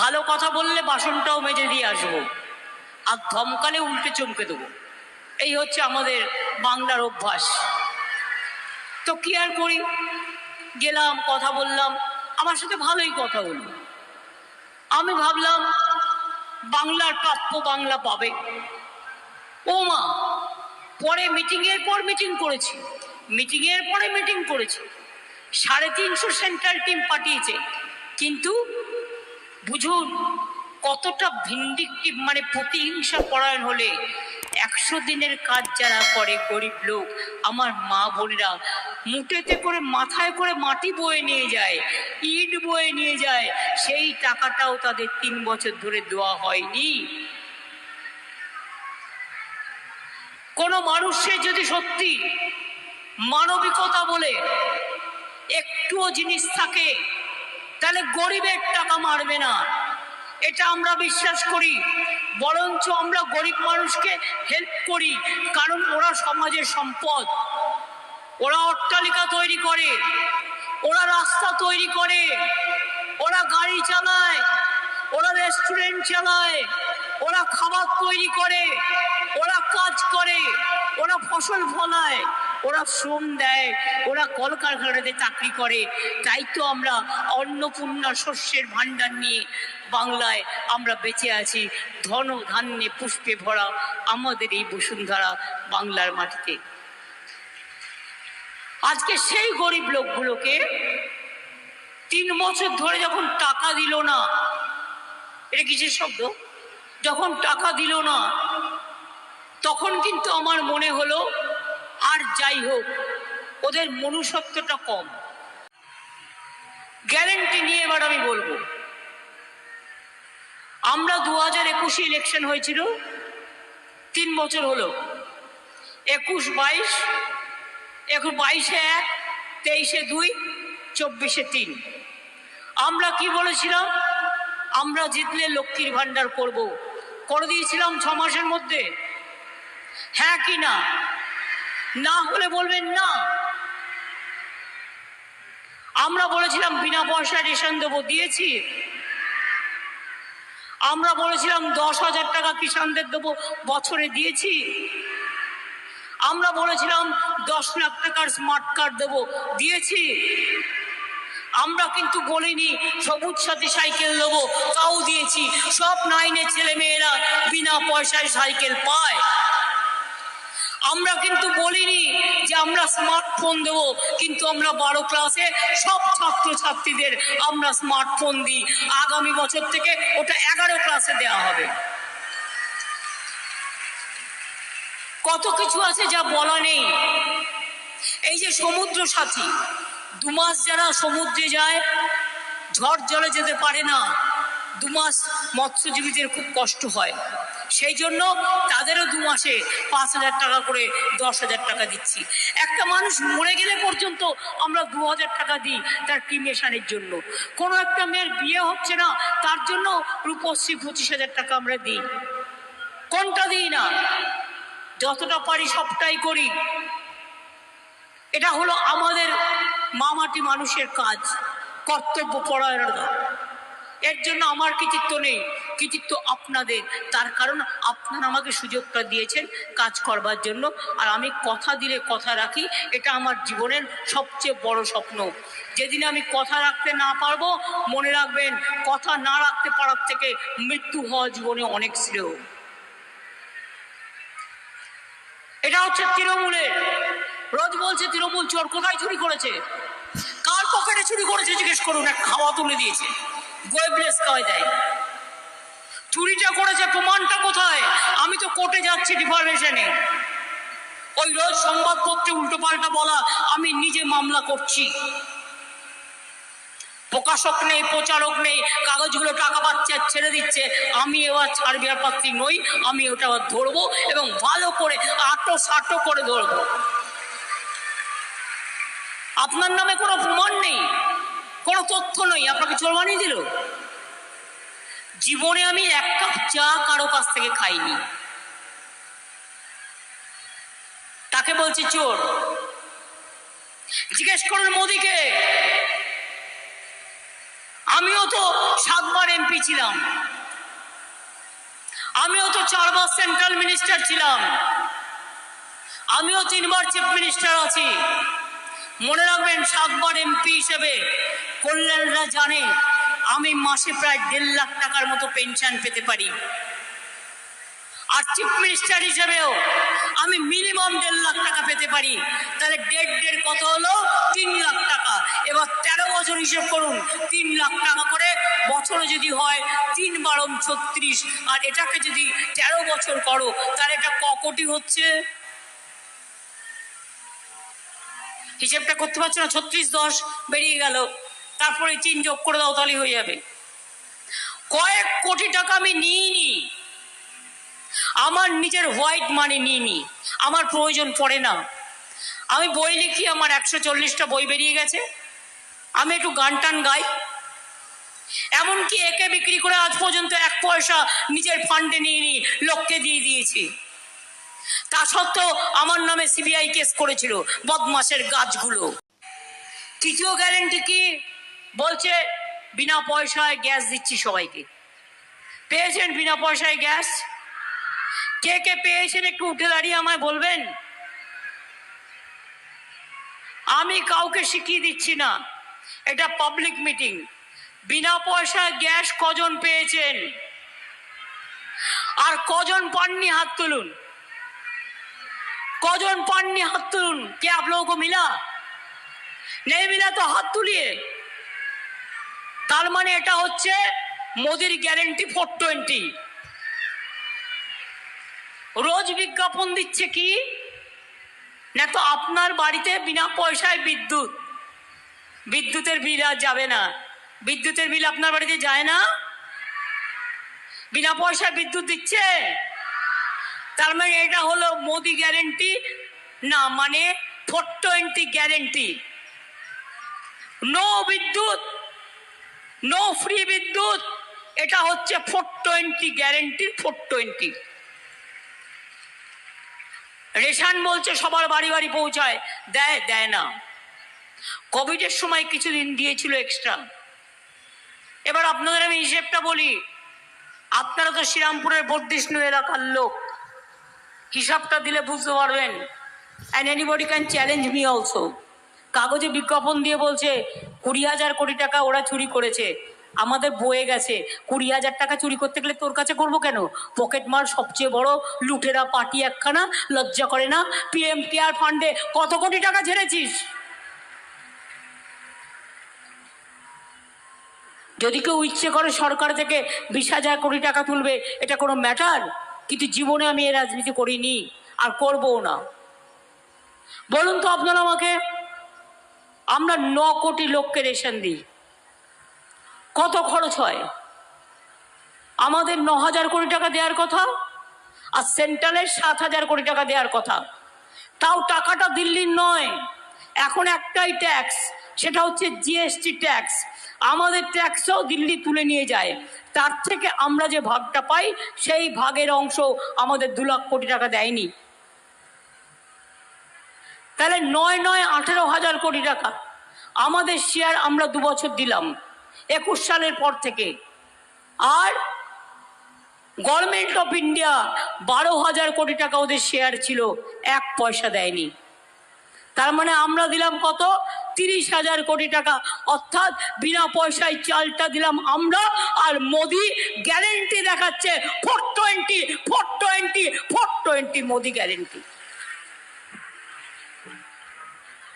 ভালো কথা বললে বাসনটাও মেজে দিয়ে আসবো, আর ধমকালে উল্টে চমকে দেবো। এই হচ্ছে আমাদের বাংলার অভ্যাস। তো কি আর করি, গেলাম, কথা বললাম, আমার সাথে ভালোই কথা হলো। আমি ভাবলাম বাংলার প্রাপ্য বাংলা পাবে। ও মা, পরে মিটিংয়ের পর মিটিং করেছি, মিটিংয়ের পরে মিটিং করেছি, 350 সেন্ট্রাল টিম পাঠিয়েছে, কিন্তু বুঝুন কতটা ভিন্ডিকটিভ, মানে প্রতিহিংসা পরায়ণ হলে 100 দিনের কাজ যারা করে গরিব লোক, আমার মা বোনেরা মুঠেতে করে মাথায় করে মাটি বয়ে নিয়ে যায়, ইট বয়ে নিয়ে যায়, সেই টাকাটাও তাদের 3 বছর ধরে দেওয়া হয়নি। কোনো মানুষের যদি সত্যি মানবিকতা বলে একটুও জিনিস থাকে, তাহলে গরিবের টাকা মারবে না, এটা আমরা বিশ্বাস করি। বরঞ্চ আমরা গরিব মানুষকে হেল্প করি, কারণ ওরা সমাজের সম্পদ। ওরা অট্টালিকা তৈরি করে, ওরা রাস্তা তৈরি করে, ওরা গাড়ি চালায়, ওরা রেস্টুরেন্ট চালায়, ওরা খাবার তৈরি করে, ওরা কাজ করে, ওরা ফসল ফলায়, ওরা শ্রম দেয়, ওরা কলকারখানাতে চাকরি করে। তাই তো আমরা অন্নপূর্ণা শস্যের ভাণ্ডার নিয়ে বাংলায় আমরা বেঁচে আছি, ধন ধান্যে পুষ্পে ভরা আমাদের এই বসুন্ধরা বাংলার মাটিতে। আজকে সেই গরিব লোকগুলোকে 3 বছর ধরে যখন টাকা দিল না, এটা কিসের শব্দ, যখন টাকা দিল না, তখন কিন্তু আমার মনে হলো আর যাই হোক ওদের মনুষ্যত্বটা কম। গ্যারেন্টি নিয়ে এবার আমি বলবো, আমরা 2021 ইলেকশন হয়েছিল, 3 বছর হলো, 21, 22, 22-এ 1, 23-এ 2, 24-এ 3। আমরা কি বলেছিলাম? আমরা জিতলে লক্ষ্মীর ভান্ডার করব, করে দিয়েছিলাম 6 মাসের মধ্যে। হ্যাঁ কি না? না হলে বলবেন না। আমরা বলেছিলাম বিনা পয়সায় রেশন দেবো, দিয়েছি। আমরা বলেছিলাম 10,000 টাকা কিষানদের দেবো, বছরে দিয়েছি। আমরা বলেছিলাম 10 লাখ টাকার স্মার্ট কার্ড দেবো, দিয়েছি। আমরা কিন্তু বলিনি সবুজ সাথী সাইকেল দেবো, তাও দিয়েছি। সব 9-এর ছেলে মেয়েরা বিনা পয়সায় সাইকেল পায়। আমরা কিন্তু বলিনি যে আমরা স্মার্টফোন দেবো, কিন্তু আমরা 12 ক্লাসে সব ছাত্রছাত্রীদের আমরা স্মার্টফোন দিই। আগামী বছর থেকে ওটা 11 ক্লাসে দেওয়া হবে। কত কিছু আছে যা বলা নেই। এই যে সমুদ্র সাথী, 2 মাস যারা সমুদ্রে যায়, ঝড় জলে যেতে পারে না, 2 মাস মৎস্যজীবীদের খুব কষ্ট হয়, সেই জন্য তাদেরও 2 মাসে 5,000 টাকা করে 10,000 টাকা দিচ্ছি। একটা মানুষ মরে গেলে পর্যন্ত আমরা 2,000 টাকা দিই তার ক্রিমেশনের জন্য। কোনো একটা মেয়ের বিয়ে হচ্ছে না, তার জন্য রূপশ্রী 25,000 টাকা আমরা দিই। কোনটা দিই না? যতটা পারি সবটাই করি। এটা হলো আমাদের মামাটি মানুষের কাজ, কর্তব্য পরায়ণতা। এর জন্য আমার কৃতিত্ব নেই, কৃতিত্ব আপনাদের। তার কারণ আপনারা আমাকে সুযোগটা দিয়েছেন কাজ করবার জন্য, আর আমি কথা দিলে কথা রাখি। এটা আমার জীবনের সবচেয়ে বড় স্বপ্ন। যেদিন আমি কথা রাখতে না পারবো, মনে রাখবেন কথা না রাখতে পারার থেকে মৃত্যু হওয়া জীবনে অনেক শ্রেয়। এটা হচ্ছে তৃণমূলের। রোজ বলছে তৃণমূল চোর। কোথায় চুরি করেছে? কার পকেটে চুরি করেছে জিজ্ঞেস করুন। এক খাওয়া তুলে দিয়েছে, গোয়েবলেস খাওয়া যায়। চুরিটা করেছে, প্রমাণটা কোথায়? আমি তো কোর্টে যাচ্ছি ডিফরমেশনে। ওই রোজ সংবাদপত্রে উল্টো পাল্টা বলা, আমি নিজে মামলা করছি। প্রকাশক নেই, প্রচারক নেই, কাগজগুলো টাকা পাচ্ছে আর ছেড়ে দিচ্ছে। আমি এবার ছাড়বিয়ার পাত্রী নই, আমি ওটা ধরবো এবং ভালো করে আটো সাটো করে ধরবো। আপনার নামে কোনো প্রমাণ নেই, কোনো তথ্য নেই, আপনাকে চোর বানিয়ে দিল। জীবনে আমি 1 কাপ চা কারো কাছ থেকে খাইনি, তাকে বলছি চোর। জিজ্ঞেস করুন মোদিকে। আমিও তো 7 বার এমপি ছিলাম, আমিও তো 4 বার সেন্ট্রাল মিনিস্টার ছিলাম, আমিও 3 বার চিফ মিনিস্টার আছি। মনে রাখবেন 7 বার এমপি হিসেবে কল্যাণরা জানে আমি মাসে প্রায় 1.5 লাখ টাকার মতো পেনশন পেতে পারি। আর চিফ মিনিস্টার হিসেবেও আমি মিনিমাম 1.5 লাখ টাকা পেতে পারি। তাহলে দেড় কত হলো? 3 লাখ টাকা। এবার 13 বছর হিসেব করুন, 3 লাখ টাকা করে বছরে যদি হয় 3 বারং 36, আর এটাকে যদি 13 বছর করো তাহলে এটা ক কোটি হচ্ছে? হিসেবটা করতে পারছো না? 36 10 বেরিয়ে গেল, তারপরে 3 যোগ করে দাও, তাহলে হয়ে যাবে। কয়েক কোটি টাকা আমি নিইনি, আমার নিজের হোয়াইট মানি নিইনি, আমার প্রয়োজন পড়ে না। আমি বই লিখি, আমার 140টা বই বেরিয়ে গেছে, আমি একটু গান টান গাই, এমনকি একে বিক্রি করে আজ পর্যন্ত 1 পয়সা নিজের ফান্ডে নিইনি, লোককে দিয়ে দিয়েছি। তা সত্ত্বেও আমার নামে সিবিআই কেস করেছিল, বদমাসের গাছগুলো। তৃতীয় গ্যারেন্টি কি? বলছে বিনা পয়সায় গ্যাস দিচ্ছি সবাইকে। পেয়েছেন বিনা পয়সায় গ্যাস? কে কে পেয়েছেন একটু উঠে দাঁড়িয়ে আমায় বলবেন। আমি কাউকে শিখিয়ে দিচ্ছি না, এটা পাবলিক মিটিং। বিনা পয়সায় গ্যাস কজন পেয়েছেন আর কজন পাননি হাত তুলুন, कौन पाननी हाथ तुलून। क्या आप लोगों को मिला? नहीं मिला तो हाथ तुलिए। तार माने एटा होच्छे मोदीर ग्यारेंटी 420। रोज विज्ञापन दिच्छे कि ना तो आपनार बाड़ीते बिना पयसाय विद्युत, विद्युतेर बिल आज जाबे ना। विद्युतेर बिल आपनार बाड़ीते जाए ना, बिना पयसाय विद्युत दिच्छे। तार माने एटा हलो मोदी ग्यारेंटी ना, माने 420 ग्यारेंटी। नो विद्युत, नो फ्री विद्युत, एटा होच्छे 420 ग्यारेंटी। 420 रेशन बोलছে সবার বাড়ি বাড়ি পৌঁছায়, দেয় দেয় না। কোভিডের সময় কিছুদিন দিয়েছিল এক্সট্রা। এবার আপনাদের আমি হিসেবটা বলি, আপনারা তো শ্রীরামপুরের বর্ধিষ্ণু এলাকার লোক, হিসাবটা দিলে বুঝতে পারবেন। And anybody can challenge me also. কাগজে বিজ্ঞাপন দিয়ে বলছে 20,000 কোটি টাকা ওরা চুরি করেছে, আমাদের বয়ে গেছে। 20,000 টাকা চুরি করতে গেলে তোর কাছে করবো কেন? পকেট মার সবচেয়ে বড় লুটেরা পার্টি একখানা, লজ্জা করে না? পিএম কেয়ার ফান্ডে কত কোটি টাকা ঝেড়েছিস? যদি কেউ ইচ্ছে করে সরকার থেকে 20,000 কোটি টাকা তুলবে, এটা কোনো ম্যাটার? কিন্তু জীবনে আমি এই রাজনীতি করিনি আর করবও না। বলুন তো আপনারা আমাকে, আমরা 9 কোটি লোককে রেশন দিই, কত খরচ হয়? আমাদের 9,000 কোটি টাকা দেওয়ার কথা, আর সেন্ট্রালের 7,000 কোটি টাকা দেওয়ার কথা। তাও টাকাটা দিল্লির নয়, এখন একটাই ট্যাক্স, সেটা হচ্ছে জিএসটি ট্যাক্স। আমাদের ট্যাক্সও দিল্লি তুলে নিয়ে যায়, তার থেকে আমরা যে ভাগটা পাই সেই ভাগের অংশ আমাদের 2 লাখ কোটি টাকা দেয়নি। তাহলে 9 18,000 কোটি টাকা আমাদের শেয়ার আমরা 2 বছর দিলাম 21 সালের পর থেকে। আর গভর্নমেন্ট অফ ইন্ডিয়া 12,000 কোটি টাকা ওদের শেয়ার ছিল, 1 পয়সা দেয়নি। তার মানে আমরা দিলাম কত? 30,000 কোটি টাকা। অর্থাৎ বিনা পয়সায় চালটা দিলাম আমরা, আর মোদি গ্যারেন্টি দেখাচ্ছে 420 420 420 মোদি গ্যারেন্টি।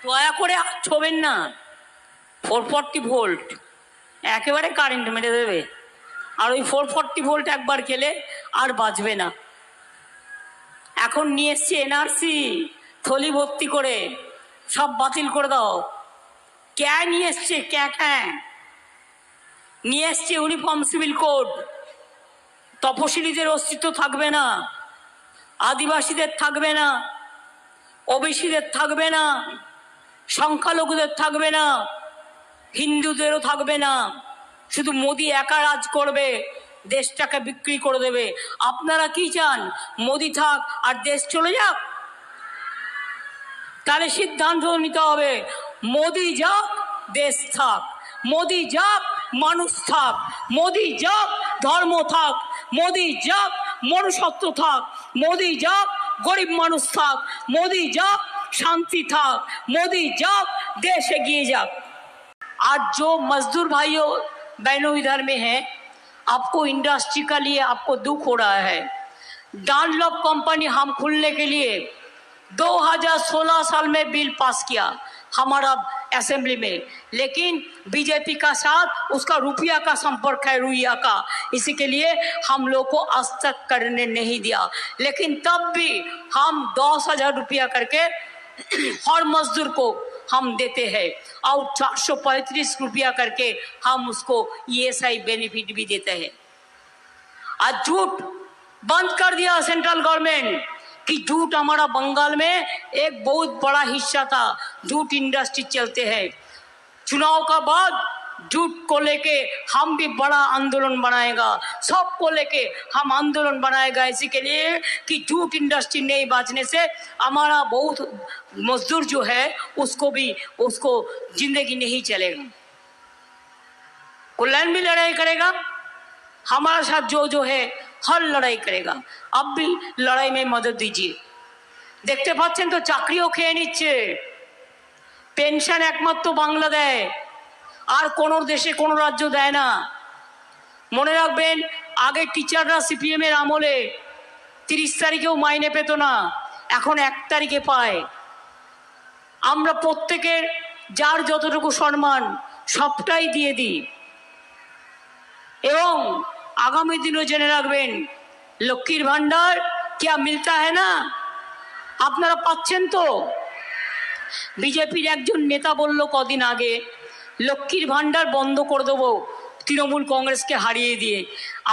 দয়া করে ছোবেন না, 440 ভোল্ট একেবারে কারেন্ট মেরে দেবে। আর ওই 440 ভোল্ট একবার খেলে আর বাঁচবে না। এখন নিয়ে এসছি এনআরসি থলি ভর্তি করে, সব বাতিল করে দাও। ক্যা নিয়ে এসছে, ক্যা নিয়ে এসছে ইউনিফর্ম সিভিল কোড। তপশিলীদের অস্তিত্ব থাকবে না, আদিবাসীদের থাকবে না, ওবিসিদের থাকবে না, সংখ্যালঘুদের থাকবে না, হিন্দুদেরও থাকবে না। শুধু মোদি একা রাজ করবে, দেশটাকে বিক্রি করে দেবে। আপনারা কি চান? মোদি থাক আর দেশ চলে যাক? তাহলে সিদ্ধান্ত নিতে হবে, মোদি যাক দেশ থাক, মোদি যাক মানুষ থাক, মোদি যাক ধর্ম থাক, মোদি যাক মনুষ্যত্ব থাক, মোদি যাক গরিব মানুষ থাক, মোদি যাक शांति था, मोदी जाक देश एगिए जाक। आज जो मजदूर भाइयों बहनों इधर में हैं, आपको इंडस्ट्री का लिए आपको दुख हो रहा है। डनलॉप कंपनी हम खुलने के लिए 2016 साल में बिल पास किया हमारा असेंबली में, लेकिन बीजेपी का साथ उसका रुपया का संपर्क है, रुपया का, इसी के लिए हम लोग को आज तक करने नहीं दिया। लेकिन तब भी हम 10,000 रुपया करके हर मजदूर को हम देते हैं और 435 रुपया करके हम उसको ESI बेनिफिट भी देते हैं। आज झूठ बंद कर दिया सेंट्रल गवर्नमेंट कि झूठ हमारा बंगाल में एक बहुत बड़ा हिस्सा था, झूठ इंडस्ट्री चलते हैं। चुनाव का बाद झूठ को लेके हम भी बड़ा आंदोलन बनाएगा, सबको लेके हम आंदोलन बनाएगा, इसी के लिए कि झूठ इंडस्ट्री नहीं बांचने से हमारा बहुत मजदूर जो है उसको जिंदगी नहीं चलेगा। कल्याण भी लड़ाई करेगा, हमारा साथ जो है हर लड़ाई करेगा। अब भी लड़ाई में मदद दीजिए। देखते पाচ্ছেন तो চাকরিও খেয়ে নিচ্ছে, পেনশন একমাত্র বাংলা দেয়, আর কোনো দেশে কোনো রাজ্য দেয় না। মনে রাখবেন, আগে টিচাররা সিপিএম এর আমলে 30 তারিখেও মাইনে পেত না, এখন 1 তারিখে পায়। আমরা প্রত্যেকের যার যতটুকু সম্মান সবটাই দিয়ে দিই। এবং आगामी दिनों জেনে রাখবেন, লক্ষ্মীর ভান্ডার क्या मिलता है ना, আপনারা পাচ্ছেন তো। বিজেপির একজন নেতা বলল কদিন আগে, লক্ষ্মীর ভান্ডার বন্ধ করে দেবো তৃণমূল কংগ্রেসকে হারিয়ে দিয়ে।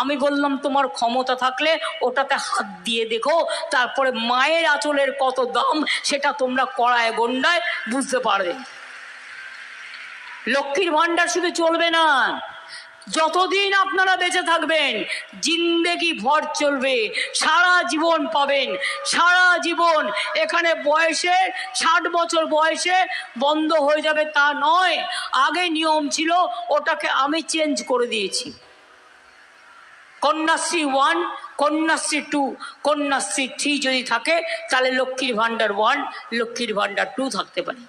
আমি বললাম তোমার ক্ষমতা থাকলে ওটাতে হাত দিয়ে দেখো, তারপরে মায়ের আঁচলের কত দাম সেটা তোমরা কড়ায় গন্ডায় বুঝতে পারবে। লক্ষ্মীর ভান্ডার শুধু চলবে না, যতদিন আপনারা বেঁচে থাকবেন জিন্দেগি ভর চলবে, সারা জীবন পাবেন, সারা জীবন। এখানে বয়সে 60 বছর বয়সে বন্ধ হয়ে যাবে তা নয়, আগে নিয়ম ছিল, ওটাকে আমি চেঞ্জ করে দিয়েছি। কন্যাশ্রী 1, কন্যাশ্রী 2, কন্যাশ্রী 3 যদি থাকে তাহলে লক্ষ্মীর ভান্ডার 1, লক্ষ্মীর ভান্ডার 2 থাকতে পারে।